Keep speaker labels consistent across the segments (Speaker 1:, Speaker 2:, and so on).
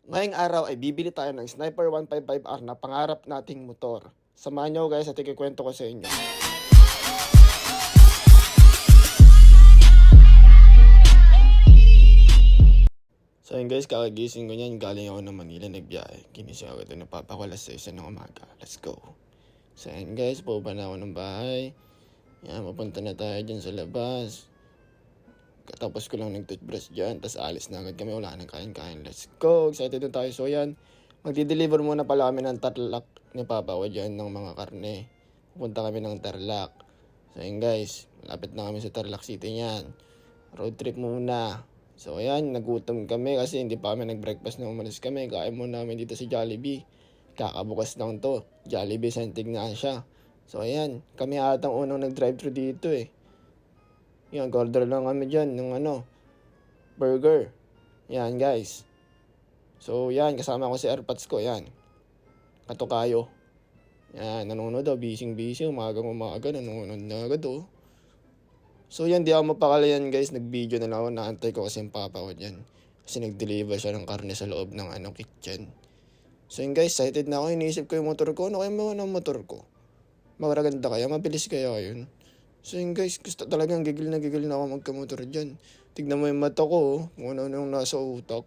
Speaker 1: Ngayong araw ay bibili tayo ng Sniper 155R na pangarap nating motor. Samahan nyo guys at ikikwento ko sa inyo. So yun guys, kakagising ko niyan, galing ako ng Manila, nagbiyahe. Ginising ako doon, napapakulas sa 1 ng umaga. Let's go. So yun guys, pupunta na ako ng bahay. Yan, mapunta na tayo dyan sa labas. Katapos ko lang nag-toothbrush dyan, tapos alis na agad kami, wala nang kain-kain. Let's go, excited na tayo. So yan, magdi-deliver muna pala kami ng Tarlac ni Papa ko dyan ng mga karne. Pupunta kami ng Tarlac. So yan guys, malapit na kami sa Tarlac City yan. Road trip muna. So ayan, nagutom kami kasi hindi pa kami nag-breakfast na umalis kami. Kain muna namin dito sa Jollibee. Kakabukas lang to. Jollibee Sentig na siya. So ayan, kami atang unang nag-drive-thru dito eh. Yan, order lang kami dyan ng burger. Yan guys. So yan, kasama ko si AirPods ko, yan. Katukayo. Yan, nanonood daw, busy, umagang nanonood na agad oh. So yan, di ako mapakala yan guys, nag-video na lang ako, naantay ko kasi yung papa ko dyan. Kasi nag-deliver siya ng karne sa loob ng kitchen. So yun guys, excited na ako, iniisip ko yung motor ko, ano kaya mga ng motor ko? Magaganda kaya, mabilis kaya yun. So yun guys, gusto talagang gigil na ako magkamotor dyan. Tignan mo yung mata ko, oh, kung ano yung nasa utak.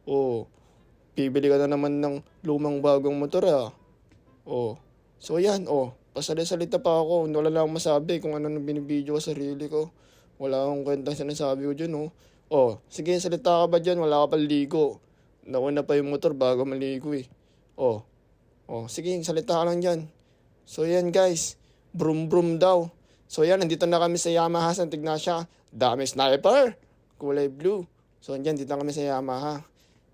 Speaker 1: Oh, bibili ka na naman ng lumang bagong motor ah. Oh, so yan, oh, pasalita pa ako, wala lang akong masabi kung ano nang binibideo ko sa sarili ko. Wala akong kwentang sinasabi ko dyan, oh. Oh, sige, salita ka ba dyan, wala ka pa ligo. Nauna pa yung motor bago maligo eh. Oh, sige, salita ka lang dyan. So yan guys, brum daw. So yan, nandito na kami sa Yamaha Santa Ignacia. Dami sniper, kulay blue. So yan, dito na kami sa Yamaha.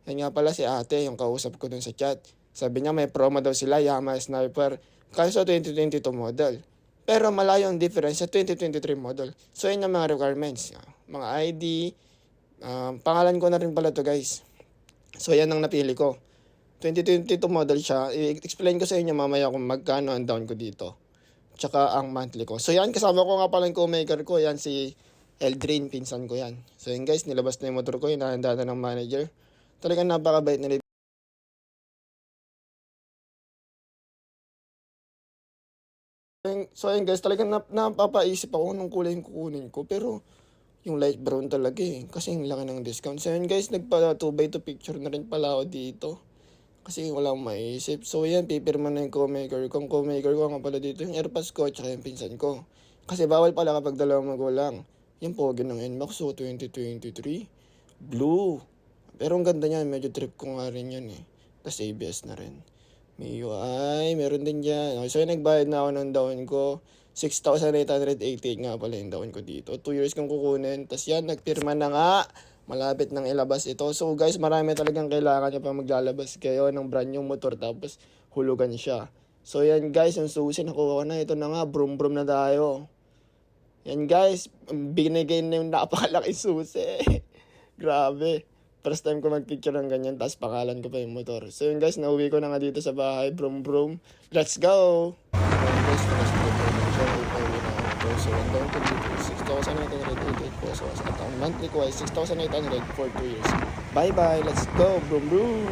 Speaker 1: Yan nga pala si ate, yung kausap ko dun sa chat. Sabi niya may promo daw sila, Yamaha Sniper. Kasi sa 2022 model. Pero malayo ang difference sa 2023 model. So yan ang mga requirements. Mga ID, pangalan ko na rin pala to guys. So yan ang napili ko. 2022 model siya. I-explain ko sa inyo mamaya kung magkano ang down ko dito. Tsaka ang monthly ko. So yan, kasama ko nga pala yung co-maker ko. Yan si Eldrin, pinsan ko yan. So yan guys, nilabas na yung motor ko. Hinahanda na ng manager. Talagang napakabait nila. So ayun guys, talagang napapaisip ako nung kulay yung kukunin ko. Pero yung light brown talaga eh. Kasi yung laki ng discount. So ayun guys, nagpa 2x2 picture na rin pala ako dito. Kasi wala akong maisip. So yan, pipirma na yung co-maker ko. Ang co-maker ko nga pala dito yung AirPods ko at saka yung pinsan ko. Kasi bawal pala kapag dalawang magulang. Yung pogi ng NMAX, so 2023. Blue. Pero ang ganda niya, medyo trip ko nga rin yun eh. Tapos ABS na rin. May UI, meron din dyan. Okay, so nagbayad na ako ng down ko. 6,888 nga pala yung down ko dito. 2 years kong kukunin. Tapos yan, nagpirma na nga. Malapit nang ilabas ito. So guys, marami talagang kailangan nyo pa maglalabas kayo ng brand new motor. Tapos hulugan siya. So yan guys, yung susi nakuha ko na. Ito na nga, brum na tayo. Yan guys, binigay na yung napakalaking susi. Grabe. First time ko mag-picture ng ganyan, tapos pangalan ko pa yung motor. So yun guys, nauwi ko na nga dito sa bahay, brum. Let's go! Guys, tapos so ang down ko dito, 6,888 pesos. At ang monthly ko ay 6,800 for 2 years. Bye-bye, let's go, brum.